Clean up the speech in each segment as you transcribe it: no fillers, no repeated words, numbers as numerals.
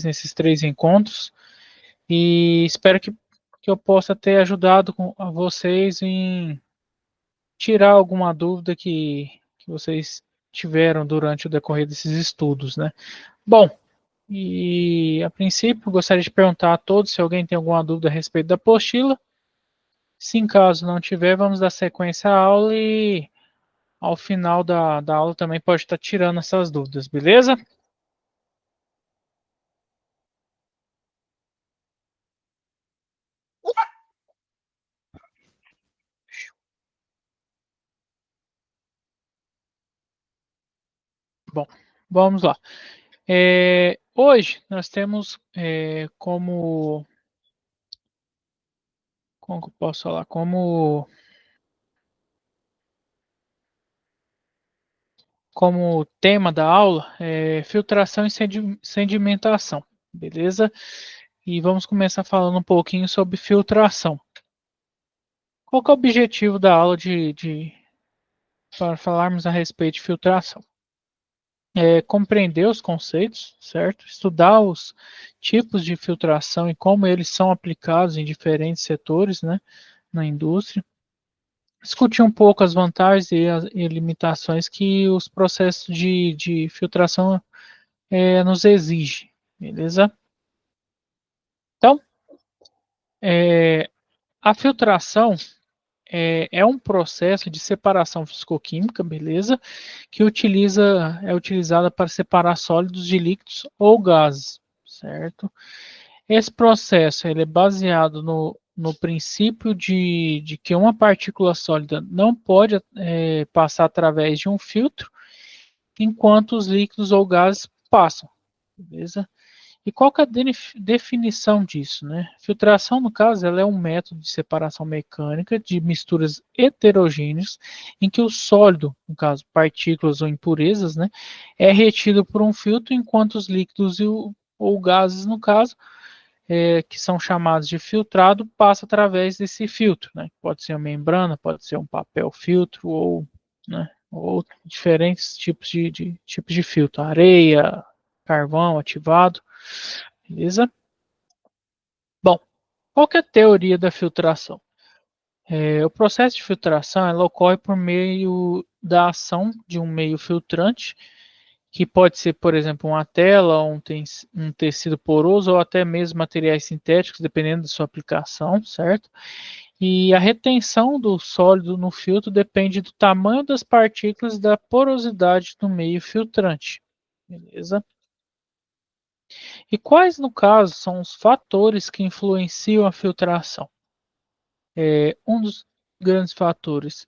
nesses 3 encontros e espero que eu possa ter ajudado a vocês em tirar alguma dúvida que vocês tiveram durante o decorrer desses estudos, né? Bom, e a princípio gostaria de perguntar a todos se alguém tem alguma dúvida a respeito da apostila. Se em caso não tiver, vamos dar sequência à aula e ao final da aula também pode estar tirando essas dúvidas, beleza? Bom, vamos lá. Hoje nós temos como que eu posso falar? Como tema da aula filtração e sedimentação, beleza? E vamos começar falando um pouquinho sobre filtração. Qual que é o objetivo da aula para falarmos a respeito de filtração? Compreender os conceitos, certo? Estudar os tipos de filtração e como eles são aplicados em diferentes setores, né, na indústria. Discutir um pouco as vantagens e limitações que os processos de filtração nos exigem, beleza? Então, é, a filtração é um processo de separação fisicoquímica, beleza? Que é utilizada para separar sólidos de líquidos ou gases, certo? Esse processo ele é baseado no princípio de que uma partícula sólida não pode passar através de um filtro, enquanto os líquidos ou gases passam, beleza? E qual que é a definição disso, né? Filtração, no caso, ela é um método de separação mecânica de misturas heterogêneas em que o sólido, no caso, partículas ou impurezas, né, é retido por um filtro, enquanto os líquidos ou gases, no caso, que são chamados de filtrado, passa através desse filtro, né? Pode ser uma membrana, pode ser um papel filtro ou diferentes tipos de filtro, areia, carvão ativado, beleza? Bom, qual que é a teoria da filtração? O processo de filtração ela ocorre por meio da ação de um meio filtrante, que pode ser, por exemplo, uma tela, um tecido poroso ou até mesmo materiais sintéticos, dependendo da sua aplicação, certo? E a retenção do sólido no filtro depende do tamanho das partículas e da porosidade do meio filtrante, beleza? E quais, no caso, são os fatores que influenciam a filtração? Um dos grandes fatores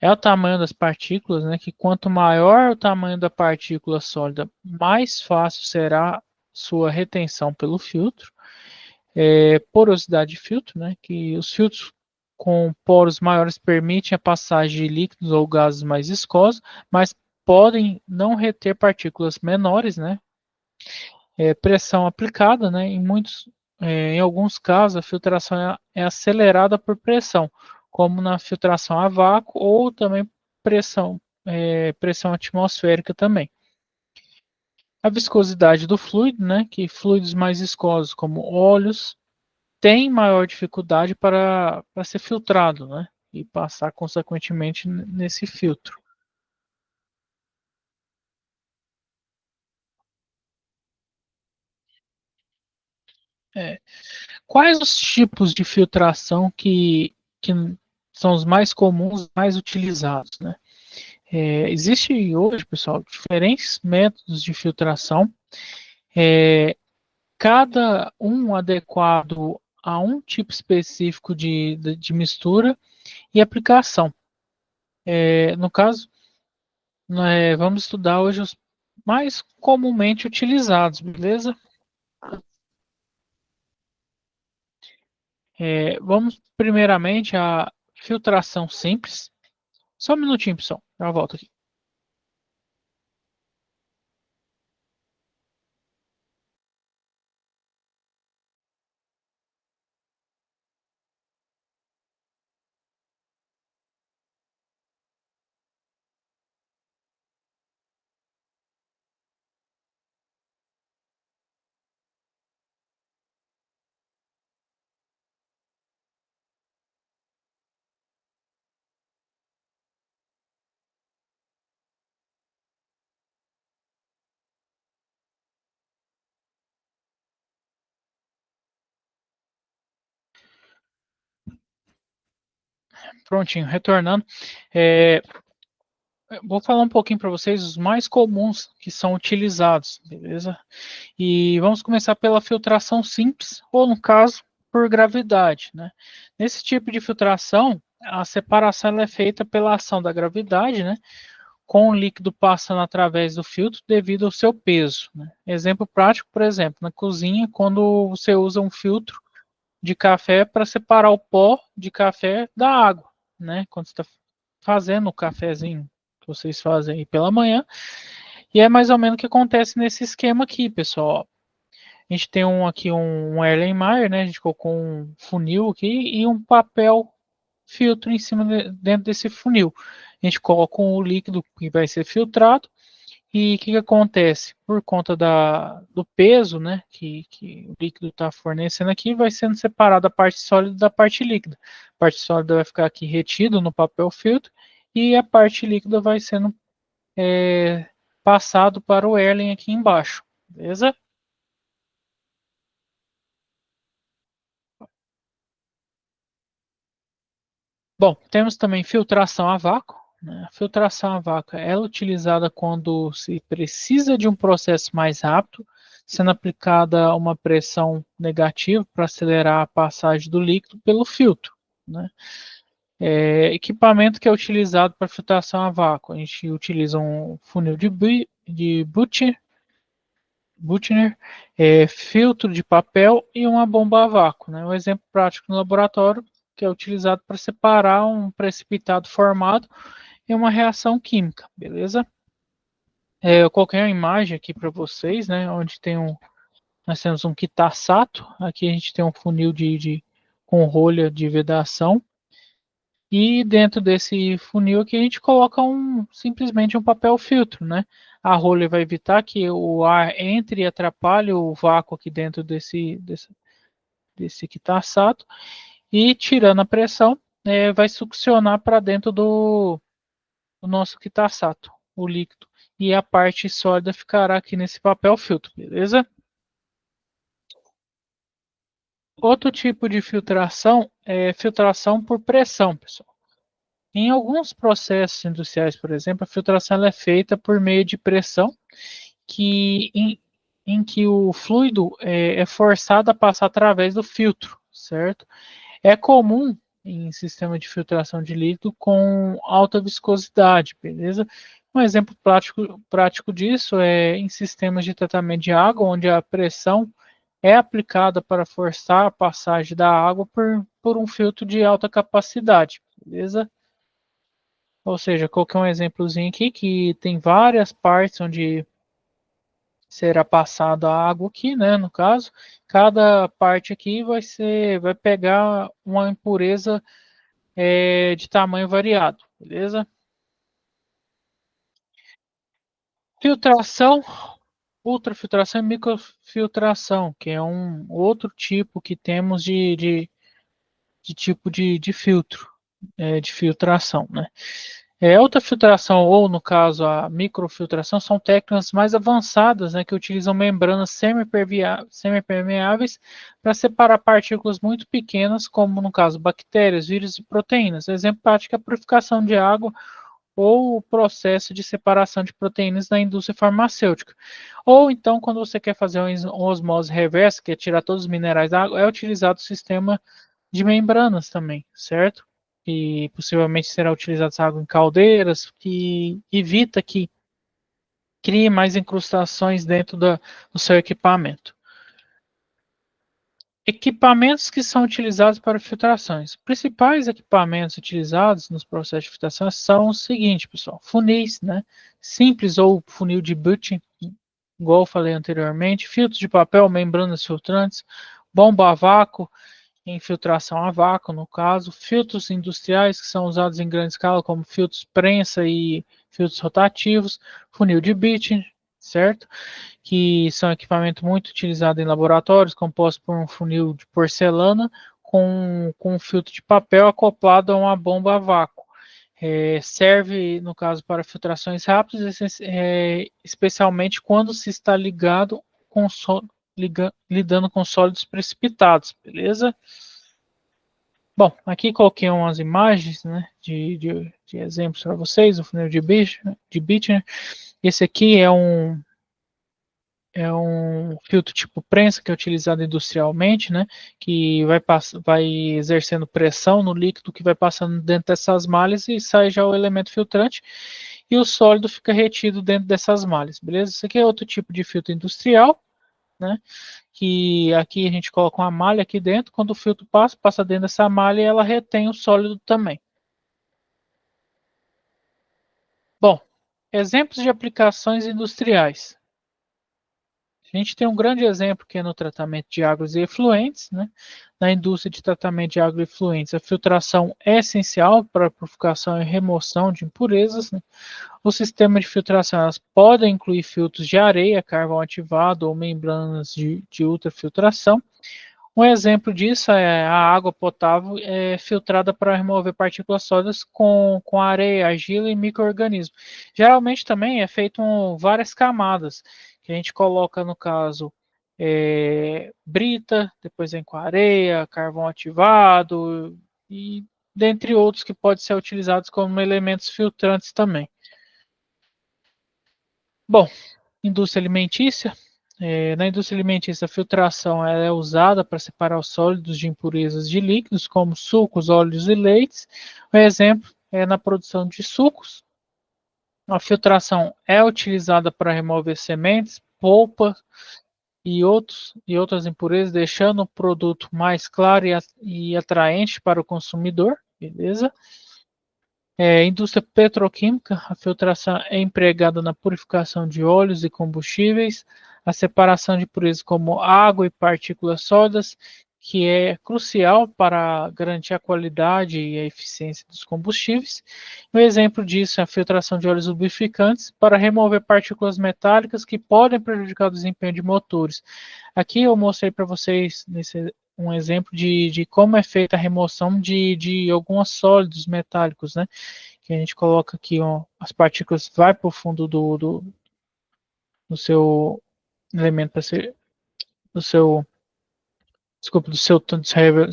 é o tamanho das partículas, né? Que quanto maior o tamanho da partícula sólida, mais fácil será sua retenção pelo filtro. Porosidade de filtro, né? Que os filtros com poros maiores permitem a passagem de líquidos ou gases mais viscosos, mas podem não reter partículas menores, né? Pressão aplicada, né? Em alguns casos, a filtração é acelerada por pressão, como na filtração a vácuo ou também pressão atmosférica também. A viscosidade do fluido, né? Que fluidos mais viscosos, como óleos, têm maior dificuldade para ser filtrado, né? E passar consequentemente nesse filtro. É. Quais os tipos de filtração que são os mais comuns, mais utilizados, né? Existe hoje, pessoal, diferentes métodos de filtração, cada um adequado a um tipo específico de mistura e aplicação. No caso, vamos estudar hoje os mais comumente utilizados, beleza? Vamos primeiramente à filtração simples. Só um minutinho, pessoal. Já volto aqui. Prontinho, retornando. Vou falar um pouquinho para vocês os mais comuns que são utilizados, beleza? E vamos começar pela filtração simples, ou no caso, por gravidade, né? Nesse tipo de filtração, a separação ela é feita pela ação da gravidade, né? Com o líquido passando através do filtro devido ao seu peso, né? Exemplo prático, por exemplo, na cozinha, quando você usa um filtro de café para separar o pó de café da água, né? Quando você está fazendo o cafezinho que vocês fazem aí pela manhã. E é mais ou menos o que acontece nesse esquema aqui, pessoal. A gente tem aqui um Erlenmeyer, né? A gente colocou um funil aqui e um papel filtro em cima dentro desse funil. A gente coloca o líquido que vai ser filtrado. E o que acontece? Por conta do peso, né, que o líquido está fornecendo aqui, vai sendo separado a parte sólida da parte líquida. A parte sólida vai ficar aqui retida no papel filtro e a parte líquida vai sendo passado para o Erlen aqui embaixo, beleza? Bom, temos também filtração a vácuo, né? A filtração a vácuo é utilizada quando se precisa de um processo mais rápido, sendo aplicada uma pressão negativa para acelerar a passagem do líquido pelo filtro, né? Equipamento que é utilizado para filtração a vácuo. A gente utiliza um funil de Buchner, filtro de papel e uma bomba a vácuo, né? Um exemplo prático no laboratório que é utilizado para separar um precipitado formado em uma reação química, beleza? Eu coloquei uma imagem aqui para vocês, né? Onde nós temos um Kitasato, aqui a gente tem um funil com rolha de vedação e dentro desse funil aqui a gente coloca simplesmente um papel filtro, né? A rolha vai evitar que o ar entre e atrapalhe o vácuo aqui dentro desse Kitasato e tirando a pressão, vai succionar para dentro do nosso Kitasato, o líquido. E a parte sólida ficará aqui nesse papel filtro, beleza? Outro tipo de filtração é filtração por pressão, pessoal. Em alguns processos industriais, por exemplo, a filtração é feita por meio de pressão, em que o fluido é forçado a passar através do filtro, certo? É comum em sistema de filtração de líquido com alta viscosidade, beleza? Um exemplo prático disso é em sistemas de tratamento de água, onde a pressão é aplicada para forçar a passagem da água por um filtro de alta capacidade, beleza? Ou seja, coloquei um exemplozinho aqui que tem várias partes onde será passada a água aqui, né, no caso. Cada parte aqui vai pegar uma impureza de tamanho variado, beleza? Filtração, ultrafiltração e microfiltração, que é um outro tipo que temos de tipo de filtro, de filtração, né? Alta filtração, ou no caso a microfiltração, são técnicas mais avançadas, né, que utilizam membranas semipermeáveis para separar partículas muito pequenas, como no caso bactérias, vírus e proteínas. Exemplo prático é a purificação de água ou o processo de separação de proteínas na indústria farmacêutica. Ou então, quando você quer fazer uma osmose reversa, que é tirar todos os minerais da água, é utilizado o sistema de membranas também, certo? E possivelmente será utilizado essa água em caldeiras, que evita que crie mais incrustações dentro do seu equipamento. Equipamentos que são utilizados para filtrações. Os principais equipamentos utilizados nos processos de filtração são os seguintes, pessoal. Funis, né? Simples ou funil de Button, igual eu falei anteriormente. Filtros de papel, membranas filtrantes, bomba a vácuo, infiltração a vácuo, no caso. Filtros industriais que são usados em grande escala, como filtros prensa e filtros rotativos. Funil de Button, certo? Que são equipamentos muito utilizados em laboratórios, compostos por um funil de porcelana com um filtro de papel acoplado a uma bomba a vácuo. Serve, no caso, para filtrações rápidas, especialmente quando se está lidando com sólidos precipitados, beleza? Bom, aqui coloquei umas imagens, né, de exemplos para vocês, o funil de Bittner. Esse aqui é um filtro tipo prensa que é utilizado industrialmente, né, que vai exercendo pressão no líquido que vai passando dentro dessas malhas e sai já o elemento filtrante e o sólido fica retido dentro dessas malhas, beleza? Isso aqui é outro tipo de filtro industrial, né, que aqui a gente coloca uma malha aqui dentro, quando o filtro passa dentro dessa malha e ela retém o sólido também. Bom, exemplos de aplicações industriais. A gente tem um grande exemplo que é no tratamento de águas e efluentes, né? Na indústria de tratamento de águas e efluentes, a filtração é essencial para a purificação e remoção de impurezas, né? O sistema de filtração elas podem incluir filtros de areia, carvão ativado ou membranas de ultrafiltração. Um exemplo disso é a água potável filtrada para remover partículas sólidas com areia, argila e micro-organismos. Geralmente também é feito várias camadas, que a gente coloca, no caso, brita, depois vem com areia, carvão ativado e dentre outros que podem ser utilizados como elementos filtrantes também. Bom, indústria alimentícia. Na indústria alimentícia, a filtração ela é usada para separar os sólidos de impurezas de líquidos, como sucos, óleos e leites. Um exemplo é na produção de sucos. A filtração é utilizada para remover sementes, polpa e outras impurezas, deixando o produto mais claro e atraente para o consumidor. Beleza? Indústria petroquímica, a filtração é empregada na purificação de óleos e combustíveis, a separação de impurezas como água e partículas sólidas, que é crucial para garantir a qualidade e a eficiência dos combustíveis. Um exemplo disso é a filtração de óleos lubrificantes para remover partículas metálicas que podem prejudicar o desempenho de motores. Aqui eu mostrei para vocês um exemplo de como é feita a remoção de alguns sólidos metálicos, né? Que a gente coloca aqui, ó, as partículas vai para o fundo do seu elemento para ser do seu desculpa, do seu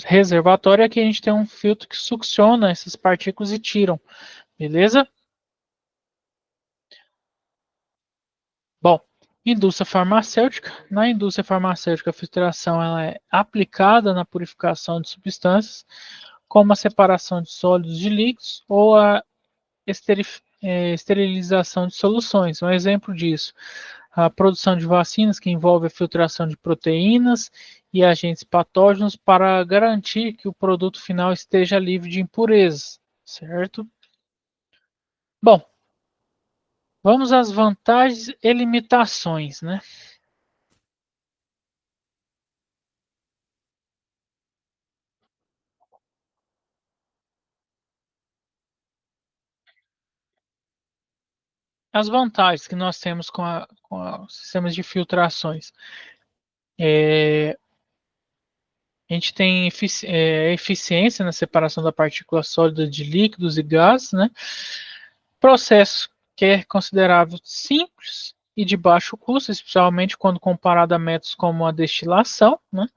reservatório, aqui a gente tem um filtro que succiona essas partículas e tiram, beleza? Bom, indústria farmacêutica. Na indústria farmacêutica, a filtração ela é aplicada na purificação de substâncias, como a separação de sólidos de líquidos ou a esterilização de soluções. Um exemplo disso, a produção de vacinas, que envolve a filtração de proteínas e agentes patógenos para garantir que o produto final esteja livre de impurezas, certo? Bom, vamos às vantagens e limitações, né? As vantagens que nós temos com os sistemas de filtrações. A gente tem eficiência na separação da partícula sólida de líquidos e gases, né? Processo que é considerável simples e de baixo custo, especialmente quando comparado a métodos como a destilação, né?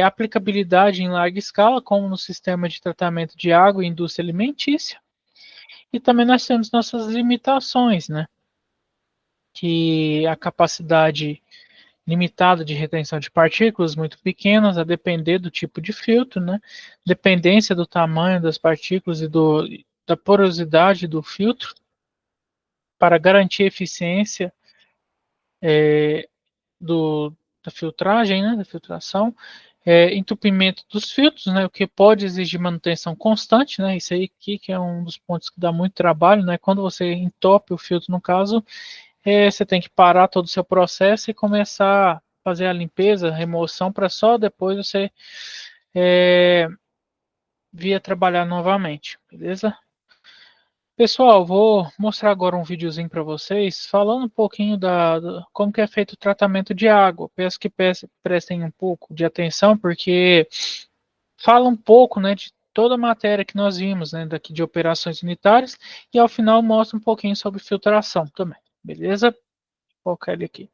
Aplicabilidade em larga escala, como no sistema de tratamento de água e indústria alimentícia. E também nós temos nossas limitações, né? Que a capacidade limitada de retenção de partículas muito pequenas, a depender do tipo de filtro, né? Dependência do tamanho das partículas e da porosidade do filtro para garantir a eficiência do, da filtragem, né? Da filtração. Entupimento dos filtros, né? O que pode exigir manutenção constante, né? Isso aí aqui que é um dos pontos que dá muito trabalho, né? Quando você entope o filtro, no caso, você tem que parar todo o seu processo e começar a fazer a limpeza, a remoção, para só depois você é, vir a trabalhar novamente, beleza? Pessoal, vou mostrar agora um videozinho para vocês, falando um pouquinho como que é feito o tratamento de água. Peço que prestem um pouco de atenção, porque fala um pouco, né, de toda a matéria que nós vimos, né, daqui de operações unitárias, e ao final mostra um pouquinho sobre filtração também, beleza? Vou colocar ele aqui.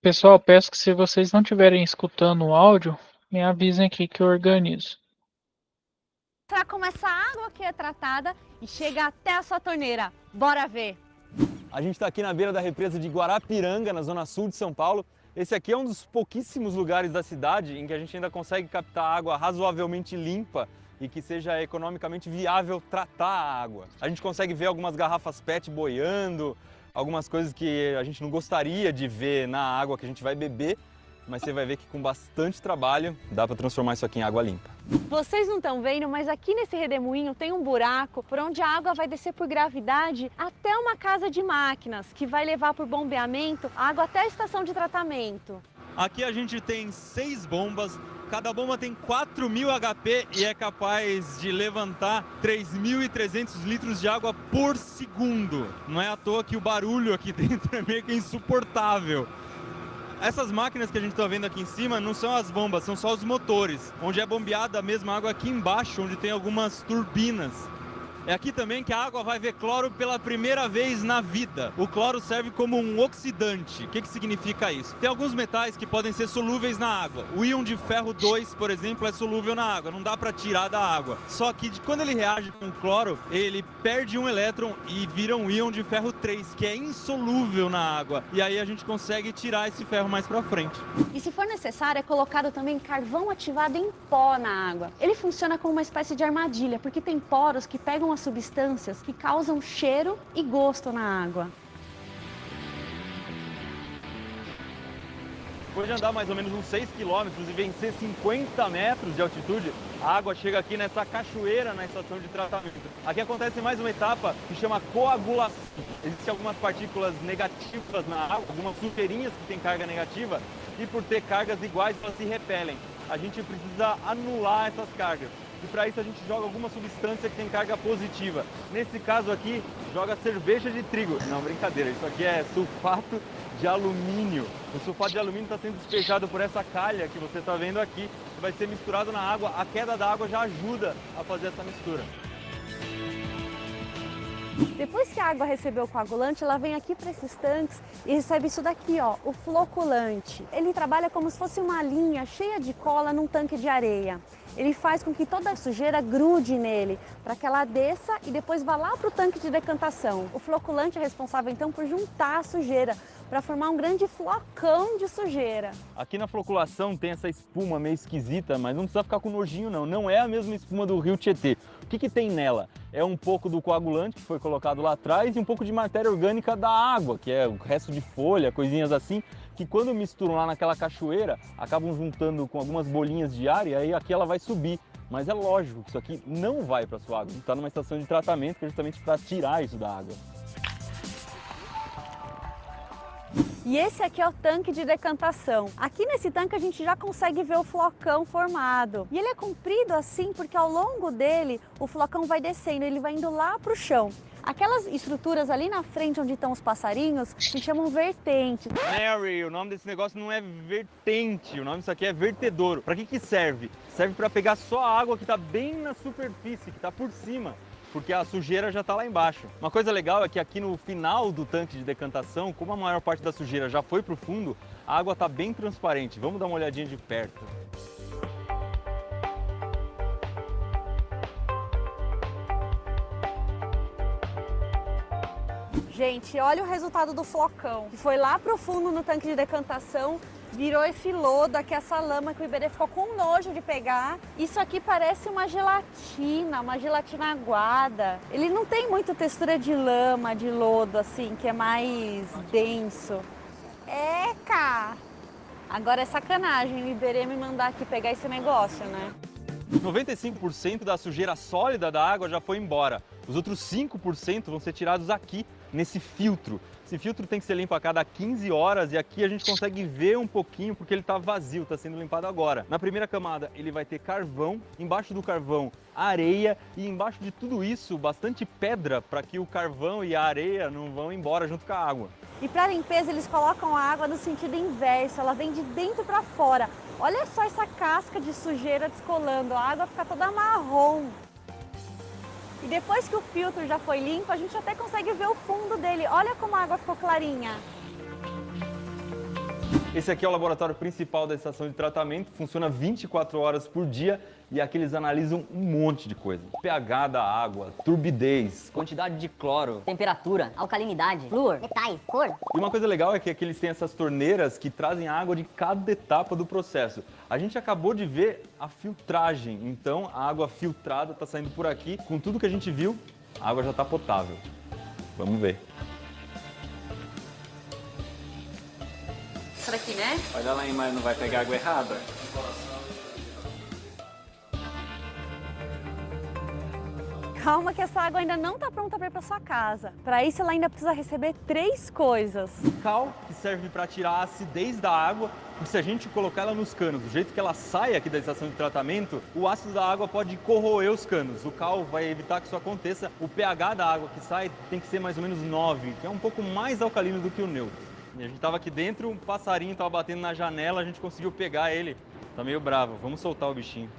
Pessoal, peço que se vocês não estiverem escutando o áudio, me avisem aqui que eu organizo. Mostrar como essa água aqui é tratada e chega até a sua torneira. Bora ver! A gente está aqui na beira da represa de Guarapiranga, na zona sul de São Paulo. Esse aqui é um dos pouquíssimos lugares da cidade em que a gente ainda consegue captar água razoavelmente limpa e que seja economicamente viável tratar a água. A gente consegue ver algumas garrafas PET boiando, algumas coisas que a gente não gostaria de ver na água que a gente vai beber, mas você vai ver que com bastante trabalho dá para transformar isso aqui em água limpa. Vocês não estão vendo, mas aqui nesse redemoinho tem um buraco por onde a água vai descer por gravidade até uma casa de máquinas, que vai levar por bombeamento a água até a estação de tratamento. Aqui a gente tem 6 bombas, cada bomba tem 4.000 HP e é capaz de levantar 3.300 litros de água por segundo. Não é à toa que o barulho aqui dentro é meio que insuportável. Essas máquinas que a gente está vendo aqui em cima não são as bombas, são só os motores, onde é bombeada a mesma água aqui embaixo, onde tem algumas turbinas. É aqui também que a água vai ver cloro pela primeira vez na vida. O cloro serve como um oxidante. O que significa isso? Tem alguns metais que podem ser solúveis na água. O íon de ferro 2, por exemplo, é solúvel na água, não dá para tirar da água. Só que quando ele reage com o cloro, ele perde um elétron e vira um íon de ferro 3, que é insolúvel na água. E aí a gente consegue tirar esse ferro mais para frente. E se for necessário, é colocado também carvão ativado em pó na água. Ele funciona como uma espécie de armadilha, porque tem poros que pegam as substâncias que causam cheiro e gosto na água. Depois de andar mais ou menos uns 6 quilômetros e vencer 50 metros de altitude, a água chega aqui nessa cachoeira na estação de tratamento. Aqui acontece mais uma etapa que chama coagulação. Existem algumas partículas negativas na água, algumas sujeirinhas que têm carga negativa, e por ter cargas iguais elas se repelem. A gente precisa anular essas cargas. E para isso a gente joga alguma substância que tem carga positiva. Nesse caso aqui, joga cerveja de trigo. Não, brincadeira, isso aqui é sulfato de alumínio. O sulfato de alumínio está sendo despejado por essa calha que você está vendo aqui. Vai ser misturado na água. A queda da água já ajuda a fazer essa mistura. Depois que a água recebeu o coagulante, ela vem aqui para esses tanques e recebe isso daqui, ó, o floculante. Ele trabalha como se fosse uma linha cheia de cola num tanque de areia. Ele faz com que toda a sujeira grude nele, para que ela desça e depois vá lá para o tanque de decantação. O floculante é responsável então por juntar a sujeira, para formar um grande flocão de sujeira. Aqui na floculação tem essa espuma meio esquisita, mas não precisa ficar com nojinho não. Não é a mesma espuma do rio Tietê. O que tem nela? É um pouco do coagulante que foi colocado lá atrás e um pouco de matéria orgânica da água, que é o resto de folha, coisinhas assim, que quando misturam lá naquela cachoeira, acabam juntando com algumas bolinhas de ar e aí aqui ela vai subir. Mas é lógico que isso aqui não vai para sua água. Está numa estação de tratamento que é justamente para tirar isso da água. E esse aqui é o tanque de decantação. Aqui nesse tanque a gente já consegue ver o flocão formado. E ele é comprido assim porque ao longo dele o flocão vai descendo, ele vai indo lá para o chão. Aquelas estruturas ali na frente onde estão os passarinhos se chamam vertentes. Mary, o nome desse negócio não é vertente, o nome disso aqui é vertedouro. Para que serve? Serve para pegar só a água que está bem na superfície, que está por cima, porque a sujeira já está lá embaixo. Uma coisa legal é que aqui no final do tanque de decantação, como a maior parte da sujeira já foi para o fundo, a água está bem transparente. Vamos dar uma olhadinha de perto. Gente, olha o resultado do flocão, que foi lá pro fundo no tanque de decantação, virou esse lodo aqui, essa lama que o Iberê ficou com nojo de pegar. Isso aqui parece uma gelatina aguada. Ele não tem muita textura de lama, de lodo, assim, que é mais denso. Eca! Agora é sacanagem o Iberê me mandar aqui pegar esse negócio, né? 95% da sujeira sólida da água já foi embora. Os outros 5% vão ser tirados aqui, nesse filtro. Esse filtro tem que ser limpo a cada 15 horas e aqui a gente consegue ver um pouquinho porque ele está vazio, está sendo limpado agora. Na primeira camada ele vai ter carvão, embaixo do carvão areia e embaixo de tudo isso bastante pedra para que o carvão e a areia não vão embora junto com a água. E para limpeza eles colocam a água no sentido inverso, ela vem de dentro para fora. Olha só essa casca de sujeira descolando, a água fica toda marrom. E depois que o filtro já foi limpo, a gente até consegue ver o fundo dele. Olha como a água ficou clarinha. Esse aqui é o laboratório principal da estação de tratamento, funciona 24 horas por dia e aqui eles analisam um monte de coisa. pH da água, turbidez, quantidade de cloro, temperatura, alcalinidade, flúor, metais, cor. E uma coisa legal é que aqui eles têm essas torneiras que trazem água de cada etapa do processo. A gente acabou de ver a filtragem, então a água filtrada está saindo por aqui. Com tudo que a gente viu, a água já está potável. Vamos ver. Isso daqui, né? Olha lá, mas não vai pegar água errada. Calma que essa água ainda não está pronta para ir para sua casa. Para isso, ela ainda precisa receber 3 coisas. Cal, que serve para tirar a acidez da água, porque se a gente colocar ela nos canos do jeito que ela sai aqui da estação de tratamento, o ácido da água pode corroer os canos. O cal vai evitar que isso aconteça. O pH da água que sai tem que ser mais ou menos 9, que é um pouco mais alcalino do que o neutro. E a gente estava aqui dentro, um passarinho estava batendo na janela, a gente conseguiu pegar ele. Tá meio bravo, vamos soltar o bichinho.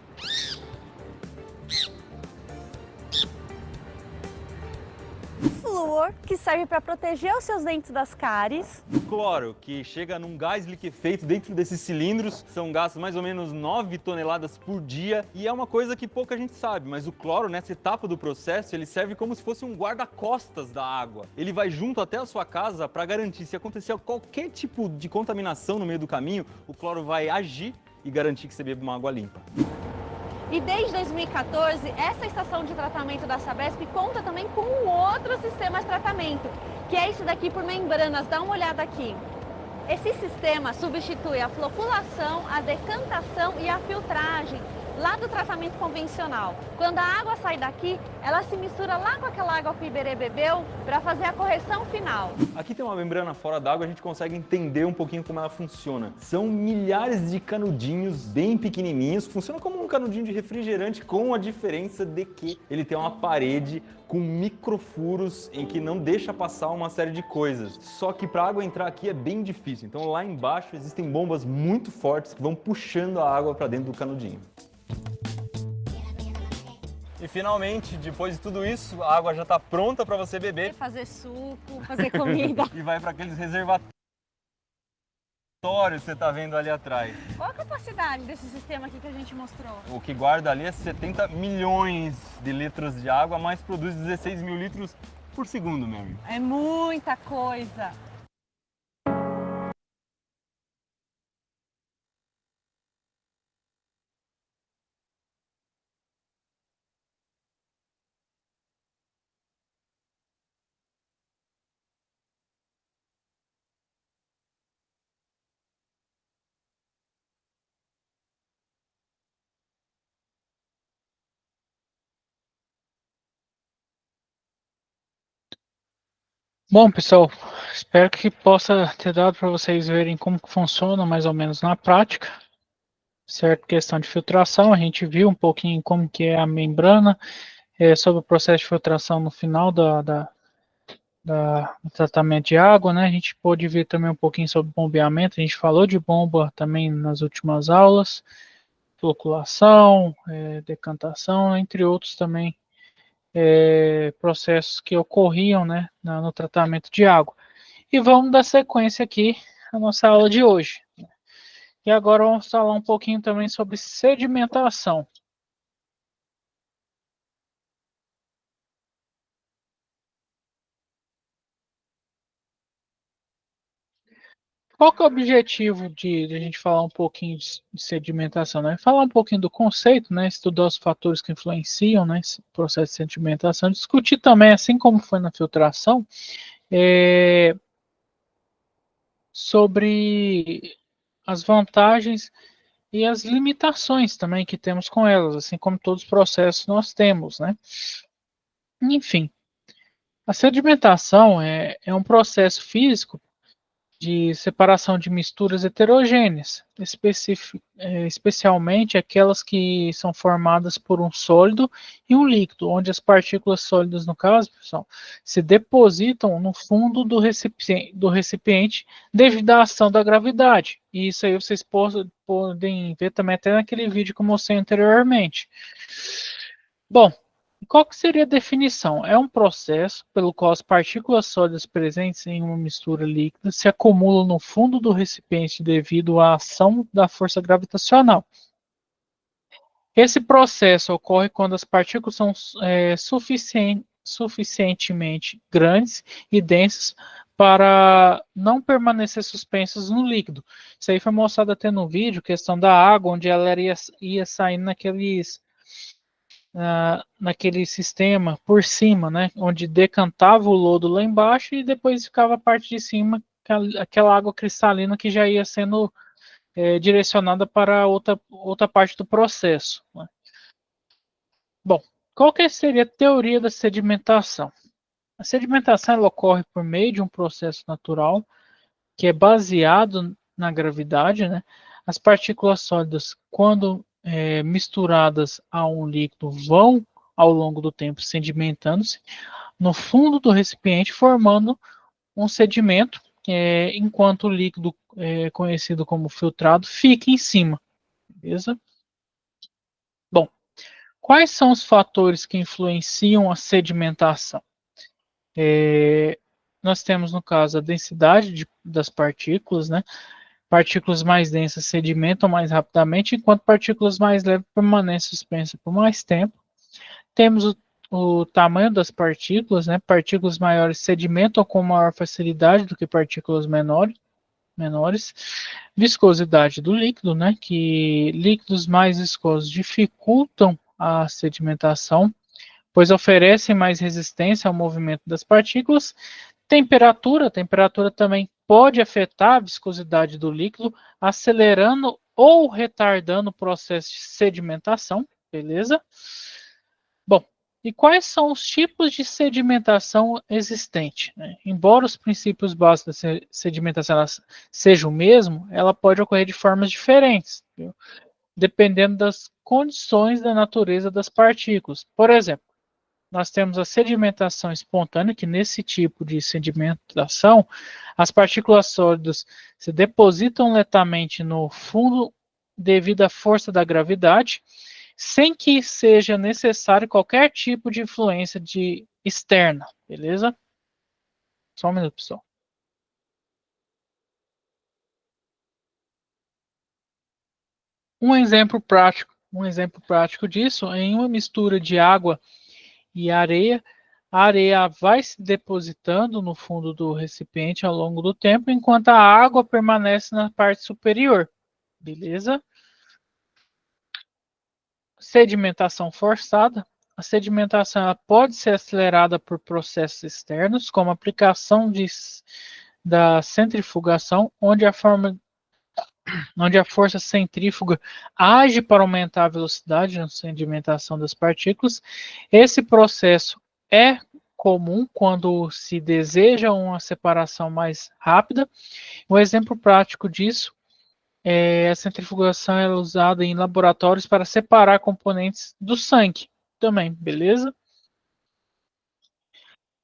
Flúor, que serve para proteger os seus dentes das cáries. Cloro, que chega num gás liquefeito dentro desses cilindros, são gastos mais ou menos 9 toneladas por dia, e é uma coisa que pouca gente sabe, mas o cloro, nessa etapa do processo, ele serve como se fosse um guarda-costas da água. Ele vai junto até a sua casa para garantir, se acontecer qualquer tipo de contaminação no meio do caminho, o cloro vai agir e garantir que você beba uma água limpa. E desde 2014, essa estação de tratamento da Sabesp conta também com um outro sistema de tratamento, que é esse daqui por membranas. Dá uma olhada aqui. Esse sistema substitui a floculação, a decantação e a filtragem lá do tratamento convencional. Quando a água sai daqui, ela se mistura lá com aquela água que o Iberê bebeu para fazer a correção final. Aqui tem uma membrana fora d'água, a gente consegue entender um pouquinho como ela funciona. São milhares de canudinhos bem pequenininhos, funciona como um canudinho de refrigerante, com a diferença de que ele tem uma parede com microfuros em que não deixa passar uma série de coisas. Só que para a água entrar aqui é bem difícil, então lá embaixo existem bombas muito fortes que vão puxando a água para dentro do canudinho. E finalmente, depois de tudo isso, a água já está pronta para você beber. Fazer suco, fazer comida. E vai para aqueles reservatórios que você está vendo ali atrás. Qual a capacidade desse sistema aqui que a gente mostrou? O que guarda ali é 70 milhões de litros de água, mas produz 16 mil litros por segundo, meu amigo. É muita coisa. Bom, pessoal, espero que possa ter dado para vocês verem como que funciona mais ou menos na prática. Certo? Questão de filtração, a gente viu um pouquinho como que é a membrana, sobre o processo de filtração no final do tratamento de água, né? A gente pôde ver também um pouquinho sobre bombeamento, a gente falou de bomba também nas últimas aulas, floculação, decantação, entre outros também processos que ocorriam, né, no tratamento de água. E vamos dar sequência aqui à nossa aula de hoje. E agora vamos falar um pouquinho também sobre sedimentação. Qual que é o objetivo de a gente falar um pouquinho de sedimentação, né? Falar um pouquinho do conceito, né? Estudar os fatores que influenciam, né, esse processo de sedimentação. Discutir também, assim como foi na filtração, sobre as vantagens e as limitações também que temos com elas, assim como todos os processos nós temos, né? Enfim, a sedimentação é um processo físico de separação de misturas heterogêneas, especialmente aquelas que são formadas por um sólido e um líquido, onde as partículas sólidas, no caso, pessoal, se depositam no fundo do recipiente devido à ação da gravidade. E isso aí vocês podem ver também até naquele vídeo que eu mostrei anteriormente. Bom, Qual que seria a definição? É um processo pelo qual as partículas sólidas presentes em uma mistura líquida se acumulam no fundo do recipiente devido à ação da força gravitacional. Esse processo ocorre quando as partículas são suficientemente grandes e densas para não permanecer suspensas no líquido. Isso aí foi mostrado até no vídeo, questão da água, onde ela ia saindo naquele sistema por cima, né, onde decantava o lodo lá embaixo e depois ficava a parte de cima, aquela água cristalina que já ia sendo direcionada para outra parte do processo, né? Bom, qual que seria a teoria da sedimentação? A sedimentação ela ocorre por meio de um processo natural que é baseado na gravidade, né? As partículas sólidas, quando misturadas a um líquido, vão ao longo do tempo sedimentando-se no fundo do recipiente, formando um sedimento, enquanto o líquido conhecido como filtrado fica em cima. Beleza? Bom, quais são os fatores que influenciam a sedimentação? Nós temos, no caso, a densidade das partículas, né? Partículas mais densas sedimentam mais rapidamente, enquanto partículas mais leves permanecem suspensas por mais tempo. Temos o tamanho das partículas, né? Partículas maiores sedimentam com maior facilidade do que partículas menores. Viscosidade do líquido, né? Que líquidos mais viscosos dificultam a sedimentação, pois oferecem mais resistência ao movimento das partículas. Temperatura, a temperatura também pode afetar a viscosidade do líquido, acelerando ou retardando o processo de sedimentação, beleza? Bom, e quais são os tipos de sedimentação existente, né? Embora os princípios básicos da sedimentação sejam o mesmo, ela pode ocorrer de formas diferentes, viu? Dependendo das condições da natureza das partículas. Por exemplo, nós temos a sedimentação espontânea, que nesse tipo de sedimentação, as partículas sólidas se depositam lentamente no fundo devido à força da gravidade, sem que seja necessário qualquer tipo de influência externa, beleza? Só um minuto, pessoal. Um exemplo prático disso é em uma mistura de água e areia, a areia vai se depositando no fundo do recipiente ao longo do tempo, enquanto a água permanece na parte superior. Beleza? Sedimentação forçada. A sedimentação ela pode ser acelerada por processos externos, como a aplicação da centrifugação, onde a força centrífuga age para aumentar a velocidade na sedimentação das partículas. Esse processo é comum quando se deseja uma separação mais rápida. Um exemplo prático disso é a centrifugação é usada em laboratórios para separar componentes do sangue também, beleza?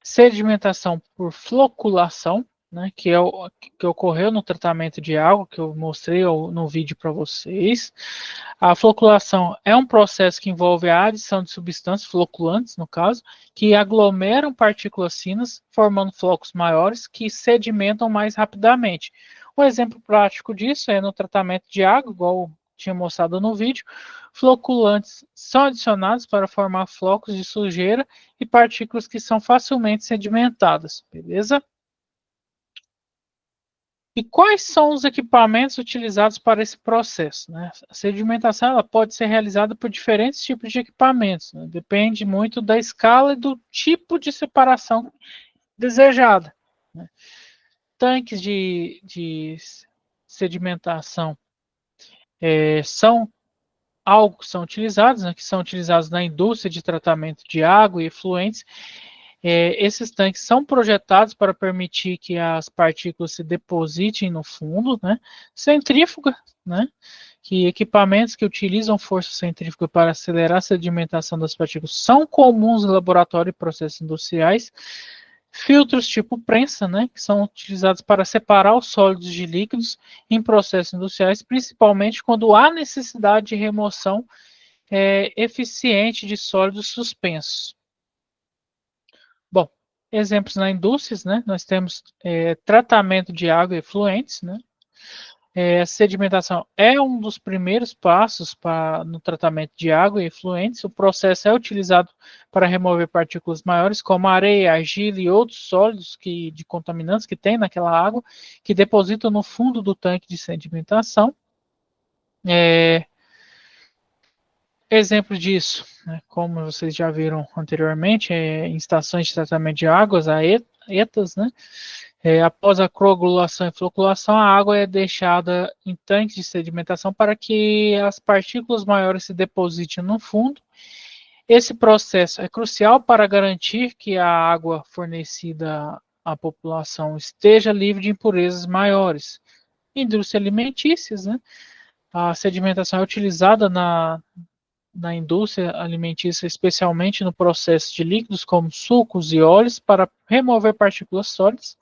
Sedimentação por floculação, né, que ocorreu no tratamento de água, que eu mostrei no vídeo para vocês. A floculação é um processo que envolve a adição de substâncias, floculantes no caso, que aglomeram partículas finas, formando flocos maiores que sedimentam mais rapidamente. Um exemplo prático disso é no tratamento de água, igual tinha mostrado no vídeo. Floculantes são adicionados para formar flocos de sujeira e partículas que são facilmente sedimentadas, beleza? E quais são os equipamentos utilizados para esse processo, né? A sedimentação ela pode ser realizada por diferentes tipos de equipamentos, né? Depende muito da escala e do tipo de separação desejada, né? Tanques de sedimentação são utilizados, né? Que são utilizados na indústria de tratamento de água e efluentes. Esses tanques são projetados para permitir que as partículas se depositem no fundo, né? Centrífuga, né? Que equipamentos que utilizam força centrífuga para acelerar a sedimentação das partículas são comuns no laboratório e processos industriais. Filtros tipo prensa, né? Que são utilizados para separar os sólidos de líquidos em processos industriais, principalmente quando há necessidade de remoção eficiente de sólidos suspensos. Bom, exemplos na indústria, né? Nós temos tratamento de água e efluentes, né? Sedimentação é um dos primeiros passos no tratamento de água e efluentes. O processo é utilizado para remover partículas maiores, como areia, argila e outros sólidos de contaminantes que tem naquela água, que depositam no fundo do tanque de sedimentação. Exemplo disso, né, como vocês já viram anteriormente, em estações de tratamento de águas, a ETAs, né, após a coagulação e floculação, a água é deixada em tanques de sedimentação para que as partículas maiores se depositem no fundo. Esse processo é crucial para garantir que a água fornecida à população esteja livre de impurezas maiores. Indústrias alimentícias, né, a sedimentação é utilizada na indústria alimentícia, especialmente no processo de líquidos como sucos e óleos, para remover partículas sólidas.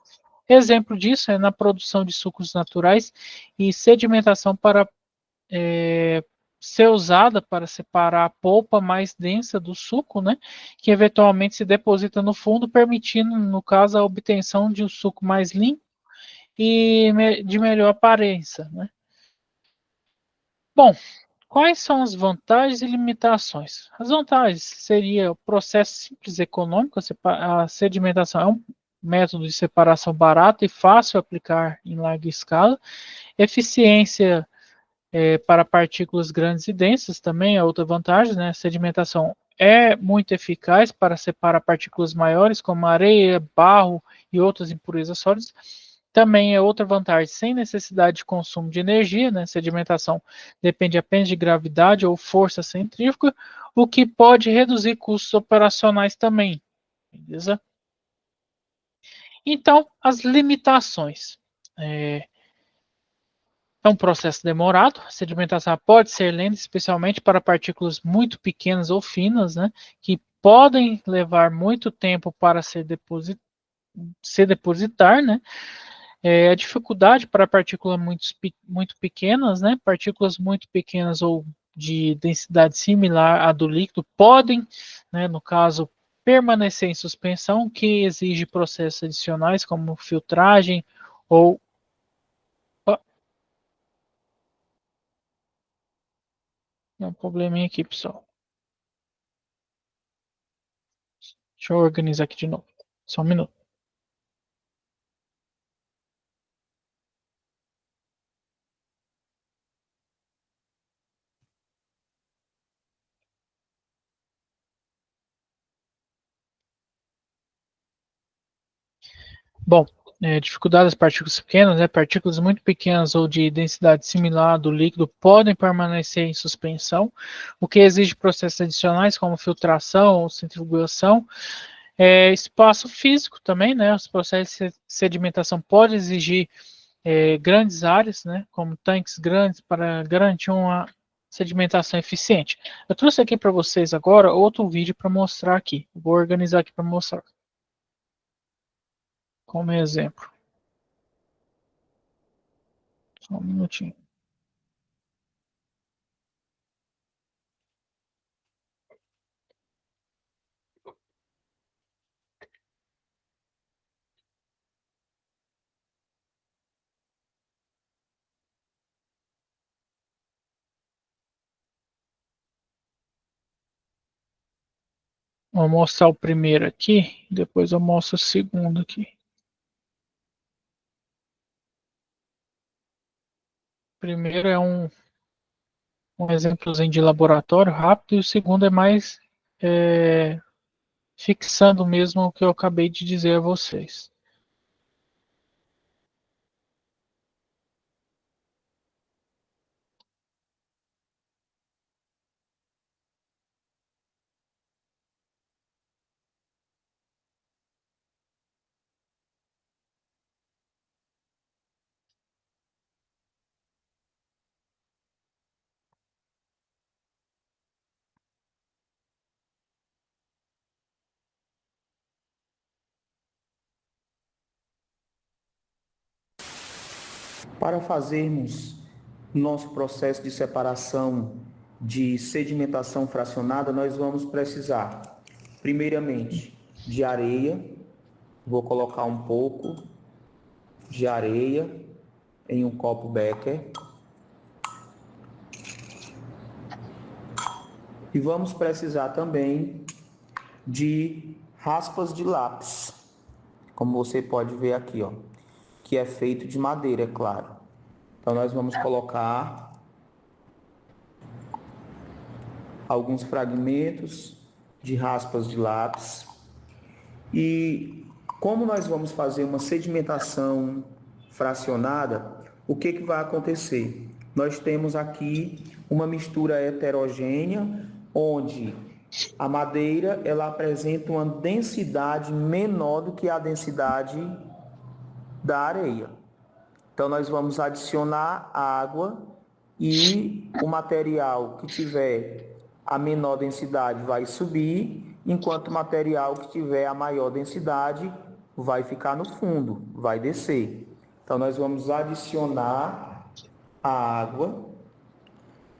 Exemplo disso é na produção de sucos naturais e sedimentação para ser usada para separar a polpa mais densa do suco, né, que eventualmente se deposita no fundo, permitindo, no caso, a obtenção de um suco mais limpo e de melhor aparência, né. Bom, quais são as vantagens e limitações? As vantagens seria o processo simples e econômico, a sedimentação é um método de separação barato e fácil de aplicar em larga escala. Eficiência para partículas grandes e densas também é outra vantagem, né? A sedimentação é muito eficaz para separar partículas maiores, como areia, barro e outras impurezas sólidas. Também é outra vantagem, sem necessidade de consumo de energia, né? Sedimentação depende apenas de gravidade ou força centrífuga, o que pode reduzir custos operacionais também, beleza? Então, as limitações. É um processo demorado, a sedimentação pode ser lenta, especialmente para partículas muito pequenas ou finas, né? Que podem levar muito tempo para se depositar, né? A dificuldade para partículas muito pequenas, né? Partículas muito pequenas ou de densidade similar à do líquido podem, né, no caso, permanecer em suspensão, que exige processos adicionais como filtragem ou. Oh, tem um probleminha aqui, pessoal. Deixa eu organizar aqui de novo. Só um minuto. Bom, dificuldade das partículas pequenas, né? Partículas muito pequenas ou de densidade similar do líquido podem permanecer em suspensão, o que exige processos adicionais como filtração ou centrifugação. Espaço físico também, né? Os processos de sedimentação podem exigir grandes áreas, né? Como tanques grandes para garantir uma sedimentação eficiente. Eu trouxe aqui para vocês agora outro vídeo para mostrar aqui. Vou organizar aqui para mostrar como exemplo. Só um minutinho. Vou mostrar o primeiro aqui, depois eu mostro o segundo aqui. O primeiro é um exemplozinho de laboratório rápido e o segundo é mais fixando mesmo o que eu acabei de dizer a vocês. Para fazermos nosso processo de separação de sedimentação fracionada, nós vamos precisar, primeiramente, de areia. Vou colocar um pouco de areia em um copo Becker. E vamos precisar também de raspas de lápis, como você pode ver aqui, ó, que é feito de madeira, é claro. Então nós vamos colocar alguns fragmentos de raspas de lápis. E como nós vamos fazer uma sedimentação fracionada, o que vai acontecer? Nós temos aqui uma mistura heterogênea, onde a madeira ela apresenta uma densidade menor do que a densidade da areia. Então nós vamos adicionar água e o material que tiver a menor densidade vai subir, enquanto o material que tiver a maior densidade vai ficar no fundo, vai descer. Então nós vamos adicionar a água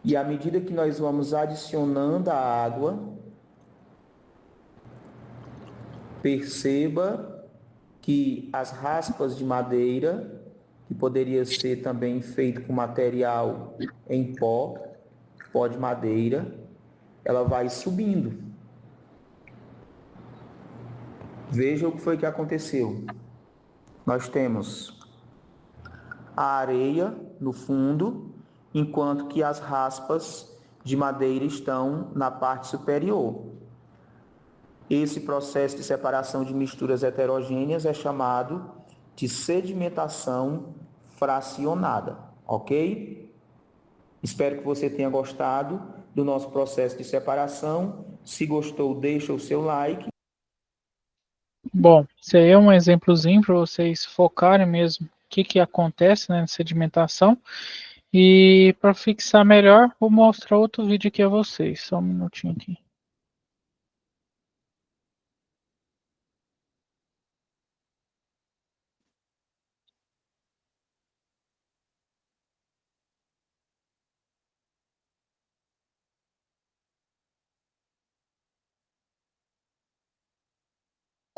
e à medida que nós vamos adicionando a água, perceba que as raspas de madeira, que poderia ser também feito com material em pó de madeira, ela vai subindo. Veja o que foi que aconteceu. Nós temos a areia no fundo, enquanto que as raspas de madeira estão na parte superior. Esse processo de separação de misturas heterogêneas é chamado de sedimentação fracionada, ok? Espero que você tenha gostado do nosso processo de separação. Se gostou, deixa o seu like. Bom, esse aí é um exemplozinho para vocês focarem mesmo o que acontece, né, na sedimentação. E para fixar melhor, vou mostrar outro vídeo aqui a vocês. Só um minutinho aqui.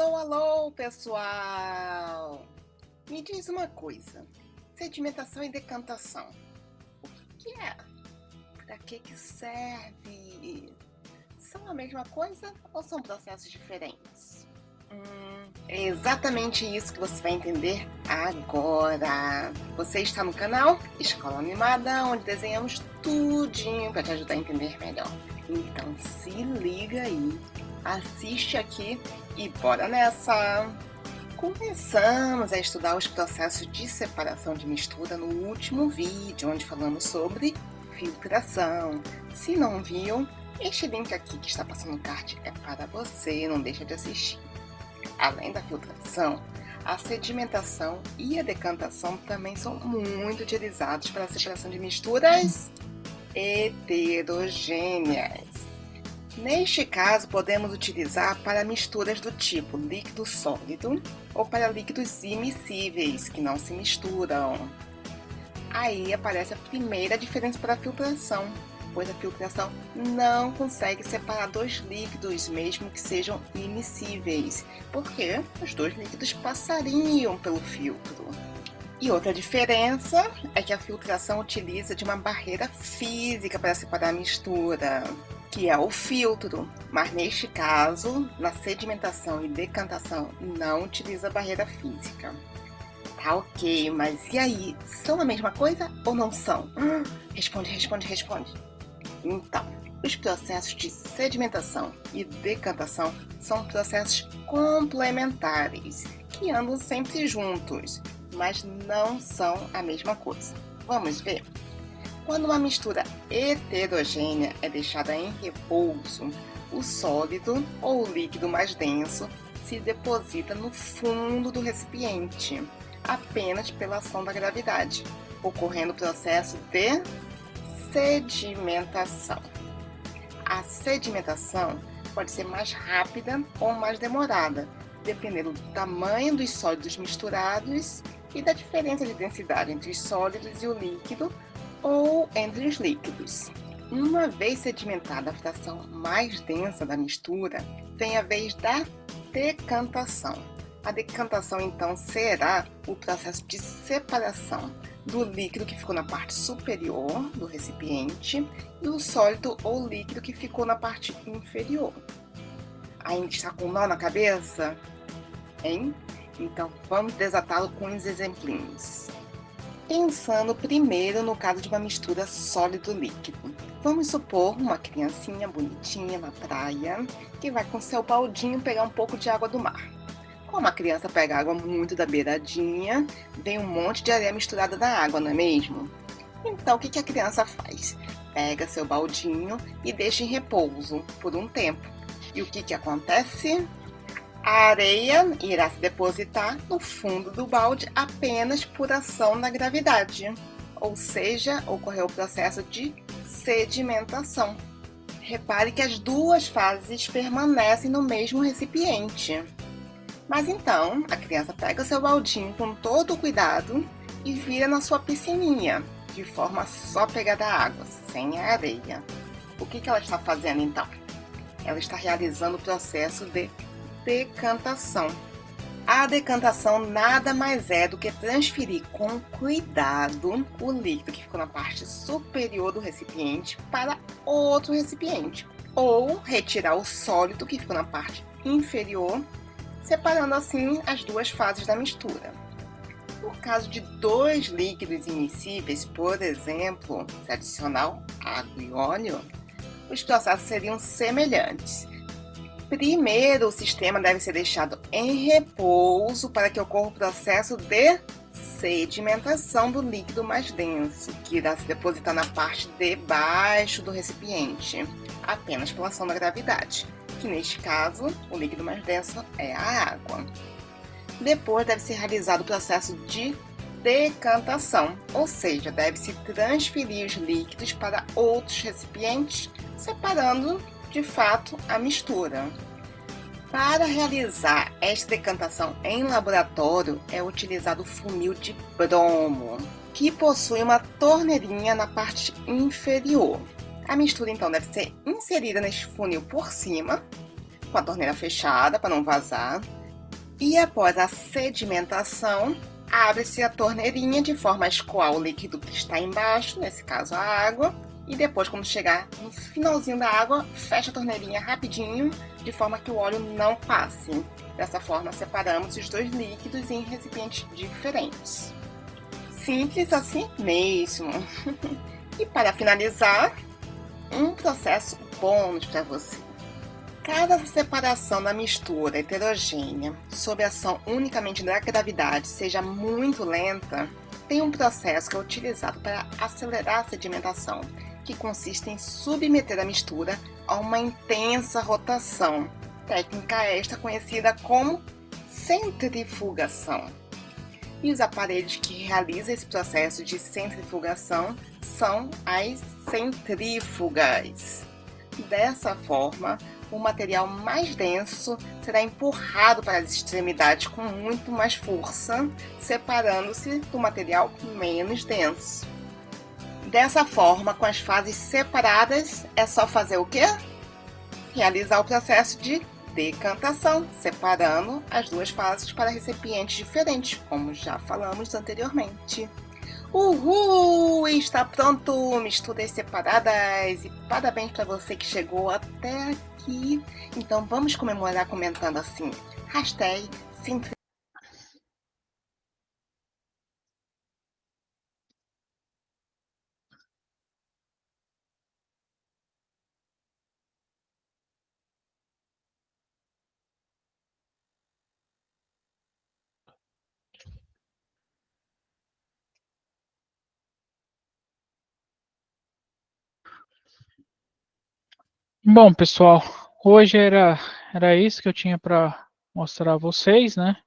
Alô, alô, pessoal! Me diz uma coisa, sedimentação e decantação, o que é? Para que serve? São a mesma coisa ou são processos diferentes? É exatamente isso que você vai entender agora. Você está no canal Escola Animada, onde desenhamos tudinho para te ajudar a entender melhor. Então se liga aí, assiste aqui e bora nessa! Começamos a estudar os processos de separação de mistura no último vídeo, onde falamos sobre filtração. Se não viu, este link aqui que está passando no card é para você, não deixa de assistir. Além da filtração, a sedimentação e a decantação também são muito utilizados para a separação de misturas heterogêneas. Neste caso, podemos utilizar para misturas do tipo líquido-sólido ou para líquidos immiscíveis, que não se misturam. Aí aparece a primeira diferença para a filtração, pois a filtração não consegue separar dois líquidos, mesmo que sejam immiscíveis, porque os dois líquidos passariam pelo filtro. E outra diferença é que a filtração utiliza de uma barreira física para separar a mistura, que é o filtro, mas neste caso, na sedimentação e decantação, não utiliza barreira física. Tá ok, mas e aí? São a mesma coisa ou não são? Responde. Então, os processos de sedimentação e decantação são processos complementares, que andam sempre juntos, mas não são a mesma coisa. Vamos ver? Quando uma mistura heterogênea é deixada em repouso, o sólido ou o líquido mais denso se deposita no fundo do recipiente, apenas pela ação da gravidade, ocorrendo o processo de sedimentação. A sedimentação pode ser mais rápida ou mais demorada, dependendo do tamanho dos sólidos misturados e da diferença de densidade entre os sólidos e o líquido, ou entre os líquidos. Uma vez sedimentada a fração mais densa da mistura, vem a vez da decantação. A decantação, então, será o processo de separação do líquido que ficou na parte superior do recipiente e o sólido ou líquido que ficou na parte inferior. Ainda está com nó na cabeça? Hein? Então, vamos desatá-lo com uns exemplinhos. Pensando primeiro no caso de uma mistura sólido-líquido. Vamos supor uma criancinha bonitinha na praia que vai com seu baldinho pegar um pouco de água do mar. Como a criança pega água muito da beiradinha, vem um monte de areia misturada na água, não é mesmo? Então, o que a criança faz? Pega seu baldinho e deixa em repouso por um tempo. E o que acontece? A areia irá se depositar no fundo do balde apenas por ação da gravidade, ou seja, ocorreu o processo de sedimentação. Repare que as duas fases permanecem no mesmo recipiente. Mas então, a criança pega seu baldinho com todo o cuidado e vira na sua piscininha, de forma só pegar da água, sem a areia. O que ela está fazendo então? Ela está realizando o processo de decantação. A decantação nada mais é do que transferir com cuidado o líquido que ficou na parte superior do recipiente para outro recipiente, ou retirar o sólido que ficou na parte inferior, separando assim as duas fases da mistura. No caso de dois líquidos immiscíveis, por exemplo, se adicionar água e óleo, os processos seriam semelhantes. Primeiro, o sistema deve ser deixado em repouso para que ocorra o processo de sedimentação do líquido mais denso, que irá se depositar na parte de baixo do recipiente, apenas pela ação da gravidade, que neste caso, o líquido mais denso é a água. Depois deve ser realizado o processo de decantação, ou seja, deve-se transferir os líquidos para outros recipientes, separando de fato a mistura. Para realizar esta decantação em laboratório é utilizado o funil de bromo, que possui uma torneirinha na parte inferior. A mistura então deve ser inserida neste funil por cima, com a torneira fechada para não vazar, e após a sedimentação, abre-se a torneirinha de forma a escoar o líquido que está embaixo, nesse caso a água, e depois, quando chegar no finalzinho da água, fecha a torneirinha rapidinho, de forma que o óleo não passe. Dessa forma, separamos os dois líquidos em recipientes diferentes. Simples assim mesmo. E para finalizar, um processo bônus para você. Cada separação da mistura heterogênea, sob ação unicamente da gravidade, seja muito lenta, tem um processo que é utilizado para acelerar a sedimentação, que consiste em submeter a mistura a uma intensa rotação, técnica esta conhecida como centrifugação. E os aparelhos que realizam esse processo de centrifugação são as centrífugas. Dessa forma, o material mais denso será empurrado para as extremidades com muito mais força, separando-se do material menos denso. Dessa forma, com as fases separadas, é só fazer o quê? Realizar o processo de decantação, separando as duas fases para recipientes diferentes, como já falamos anteriormente. Uhul! Está pronto! Misturas separadas! E parabéns para você que chegou até aqui. Então vamos comemorar comentando assim. #Sintra. Bom, pessoal, hoje era isso que eu tinha para mostrar a vocês, né?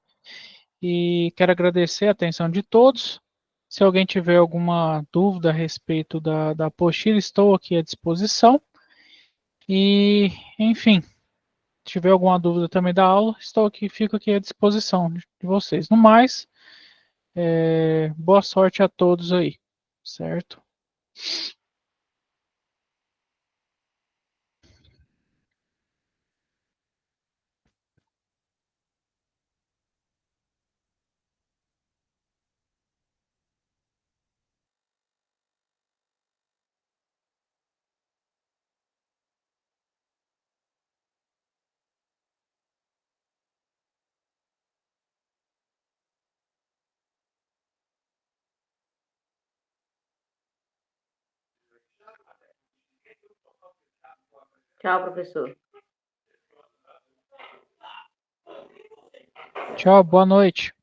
E quero agradecer a atenção de todos. Se alguém tiver alguma dúvida a respeito da apostila, estou aqui à disposição. E, enfim, se tiver alguma dúvida também da aula, fico aqui à disposição de vocês. No mais, boa sorte a todos aí, certo? Tchau, professor. Tchau, boa noite.